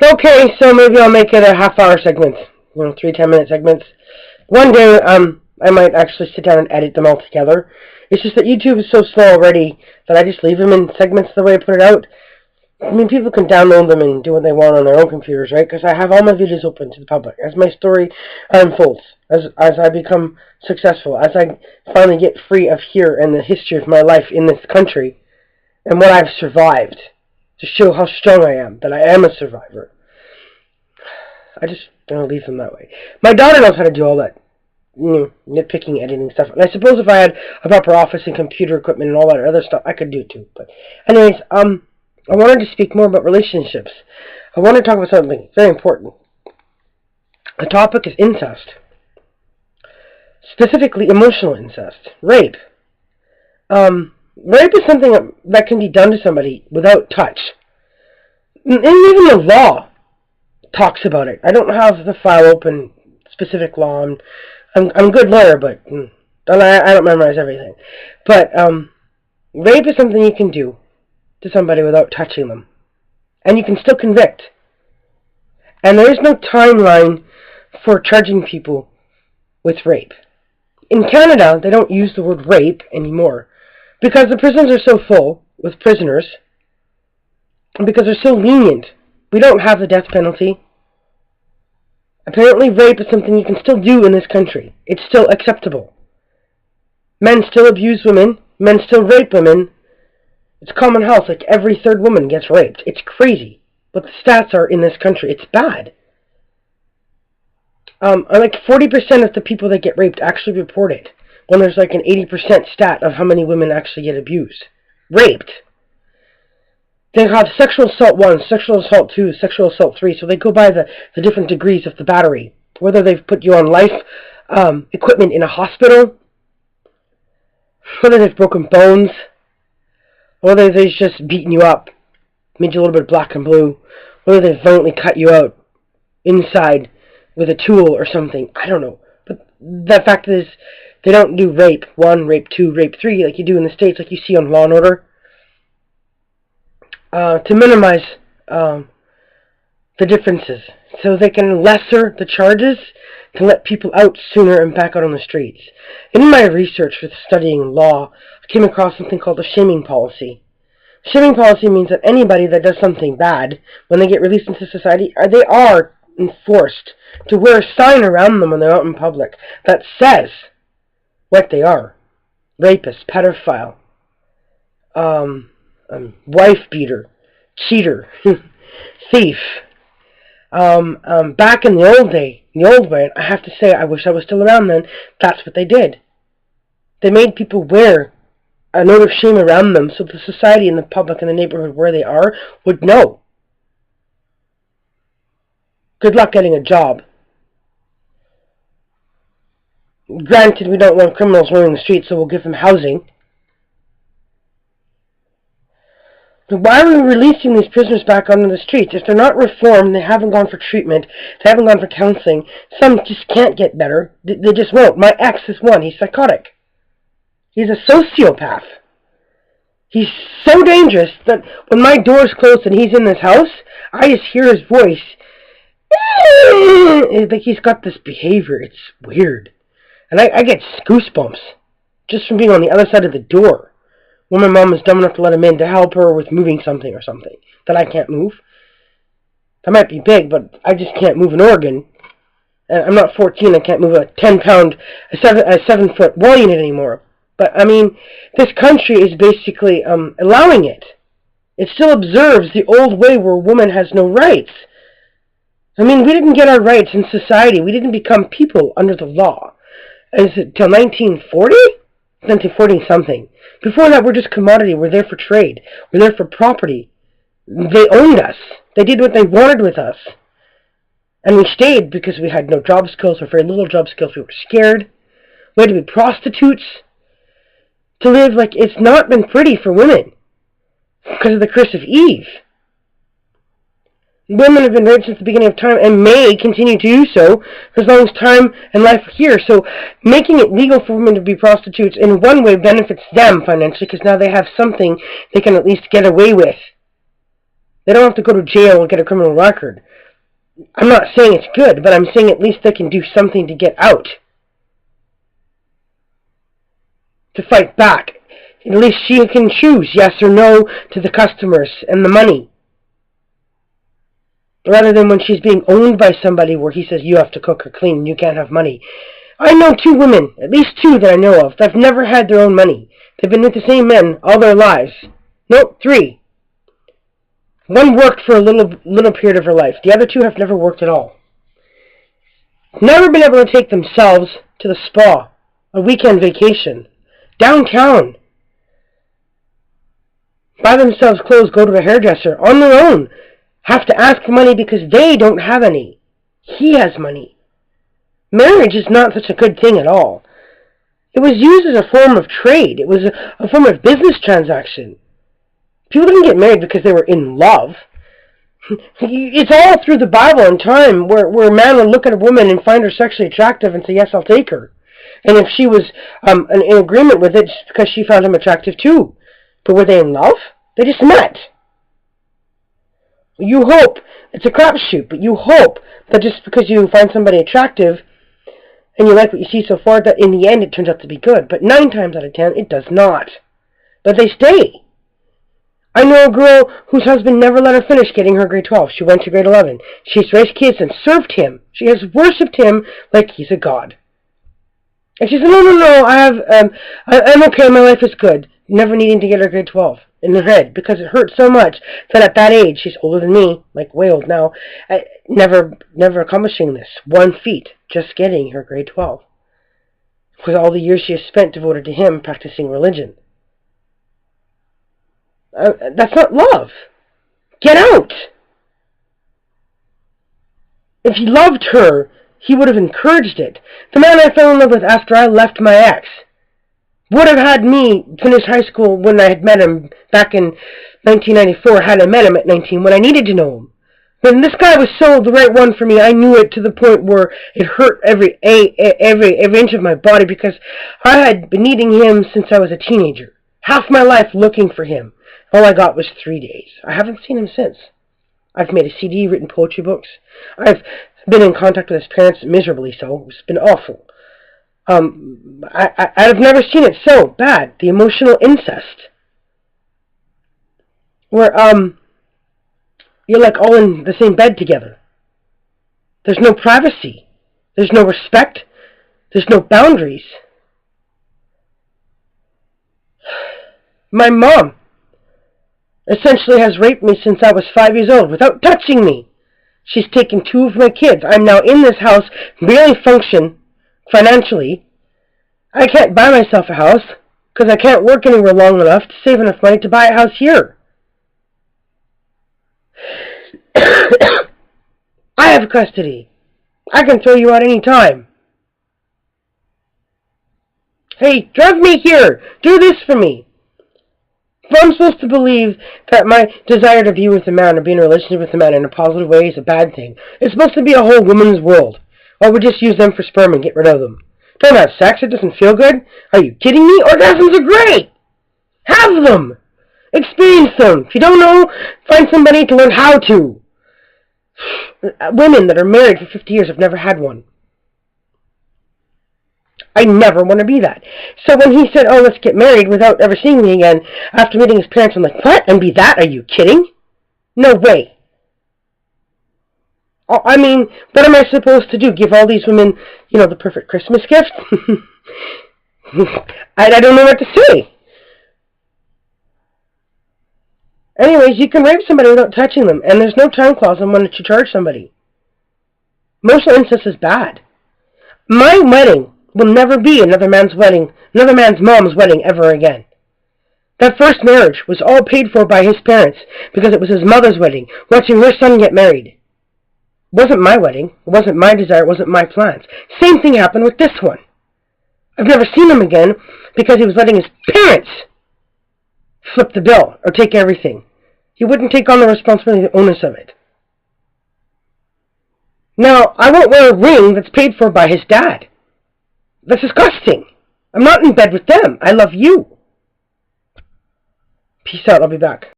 Okay, so maybe I'll make it a half-hour segment. 3 10-minute segments. One day, I might actually sit down and edit them all together. It's just that YouTube is so slow already that I just leave them in segments the way I put it out. I mean, people can download them and do what they want on their own computers, right? Because I have all my videos open to the public. As my story unfolds, as I become successful, as I finally get free of here and the history of my life in this country, and what I've survived, to show how strong I am, that I am a survivor. I just don't leave them that way. My daughter knows how to do all that, nitpicking, editing stuff. And I suppose if I had a proper office and computer equipment and all that other stuff, I could do it too. But anyways, I wanted to speak more about relationships. I want to talk about something very important. The topic is incest. Specifically, emotional incest. Rape. Rape is something that can be done to somebody without touch. And even the law talks about it. I don't have the file open, specific law. I'm a good lawyer, but I don't memorize everything. But rape is something you can do to somebody without touching them. And you can still convict. And there is no timeline for charging people with rape. In Canada, they don't use the word rape anymore because the prisons are so full with prisoners and because they're so lenient. We don't have the death penalty. Apparently, rape is something you can still do in this country. It's still acceptable. Men still abuse women. Men still rape women. It's common house. Like, every third woman gets raped. It's crazy. But the stats are in this country. It's bad. Like 40% of the people that get raped actually report it, when there's like an 80% stat of how many women actually get abused. Raped. They have sexual assault 1, sexual assault 2, sexual assault 3, so they go by the different degrees of the battery. Whether they've put you on life equipment in a hospital, whether they've broken bones, whether they've just beaten you up, made you a little bit black and blue, whether they've violently cut you out inside with a tool or something. I don't know. But the fact is, they don't do rape 1, rape 2, rape 3 like you do in the States, like you see on Law and Order. To minimize the differences, so they can lesser the charges to let people out sooner and back out on the streets. In my research with studying law, I came across something called the shaming policy. Shaming policy means that anybody that does something bad, when they get released into society, they are enforced to wear a sign around them when they're out in public that says what they are. Rapist, pedophile, wife beater, cheater, thief. Back in the old way, I have to say, I wish I was still around then, that's what they did. They made people wear a note of shame around them so the society and the public and the neighborhood where they are would know. Good luck getting a job. Granted, we don't want criminals roaming the streets, so we'll give them housing. But why are we releasing these prisoners back onto the streets? If they're not reformed, they haven't gone for treatment, they haven't gone for counseling, some just can't get better. They just won't. My ex is one. He's psychotic. He's a sociopath. He's so dangerous that when my door's closed and he's in this house, I just hear his voice. It's like he's got this behavior. It's weird. And I get goosebumps just from being on the other side of the door when my mom is dumb enough to let him in to help her with moving something or something that I can't move. That might be big, but I just can't move an organ. And I'm not 14. I can't move a 10-pound, a 7-foot wall unit anymore. But, I mean, this country is basically allowing it. It still observes the old way where a woman has no rights. I mean, we didn't get our rights in society. We didn't become people under the law. Is it till 1940? 1940-something. Before that, we're just commodity. We're there for trade. We're there for property. They owned us. They did what they wanted with us. And we stayed because we had no job skills or very little job skills. We were scared. We had to be prostitutes to live. Like, it's not been pretty for women because of the curse of Eve. Women have been raped since the beginning of time and may continue to do so for as long as time and life are here. So making it legal for women to be prostitutes in one way benefits them financially because now they have something they can at least get away with. They don't have to go to jail or get a criminal record. I'm not saying it's good, but I'm saying at least they can do something to get out. To fight back. At least she can choose yes or no to the customers and the money. Rather than when she's being owned by somebody where he says you have to cook or clean and you can't have money. I know 2 women, at least 2 that I know of, that have never had their own money. They've been with the same men all their lives. Nope, 3. One worked for a little period of her life. The other 2 have never worked at all. Never been able to take themselves to the spa, a weekend vacation, downtown. Buy themselves clothes, go to a hairdresser on their own. Have to ask for money because they don't have any. He has money. Marriage is not such a good thing at all. It was used as a form of trade. It was a form of business transaction. People didn't get married because they were in love. It's all through the Bible and time where a man would look at a woman and find her sexually attractive and say, yes, I'll take her. And if she was in agreement with it, just because she found him attractive too. But were they in love? They just met. You hope, it's a crapshoot, but you hope that just because you find somebody attractive and you like what you see so far, that in the end it turns out to be good. But 9 times out of 10, it does not. But they stay. I know a girl whose husband never let her finish getting her grade 12. She went to grade 11. She's raised kids and served him. She has worshipped him like he's a god. And she said, no, I'm okay, my life is good. Never needing to get her grade 12 in her head because it hurt so much that at that age, she's older than me, like way old now, never accomplishing this. 1 feat, just getting her grade 12. With all the years she has spent devoted to him practicing religion. That's not love. Get out! If he loved her, he would have encouraged it. The man I fell in love with after I left my ex would have had me finish high school when I had met him back in 1994, had I met him at 19, when I needed to know him. When this guy was so the right one for me, I knew it to the point where it hurt every inch of my body because I had been needing him since I was a teenager. Half my life looking for him. All I got was 3 days. I haven't seen him since. I've made a CD, written poetry books. I've been in contact with his parents, miserably so. It's been awful. I've never seen it so bad. The emotional incest. Where, you're like all in the same bed together. There's no privacy. There's no respect. There's no boundaries. My mom essentially has raped me since I was 5 years old without touching me. She's taken 2 of my kids. I'm now in this house, barely function financially. I can't buy myself a house because I can't work anywhere long enough to save enough money to buy a house here. I have custody. I can throw you out any time. Hey, drive me here. Do this for me. If I'm supposed to believe that my desire to be with a man or be in a relationship with a man in a positive way is a bad thing, it's supposed to be a whole woman's world. Or we just use them for sperm and get rid of them. Don't have sex, it doesn't feel good. Are you kidding me? Orgasms are great! Have them! Experience them! If you don't know, find somebody to learn how to. Women that are married for 50 years have never had one. I never want to be that. So when he said, oh, let's get married without ever seeing me again, after meeting his parents, I'm like, what? And be that? Are you kidding? No way. I mean, what am I supposed to do? Give all these women, the perfect Christmas gift? I don't know what to say. Anyways, you can rape somebody without touching them, and there's no time clause on when to charge somebody. Emotional incest is bad. My wedding will never be another man's mom's wedding ever again. That first marriage was all paid for by his parents because it was his mother's wedding, watching her son get married. It wasn't my wedding. It wasn't my desire. It wasn't my plans. Same thing happened with this one. I've never seen him again because he was letting his parents flip the bill or take everything. He wouldn't take on the responsibility and the onus of it. Now, I won't wear a ring that's paid for by his dad. That's disgusting. I'm not in bed with them. I love you. Peace out. I'll be back.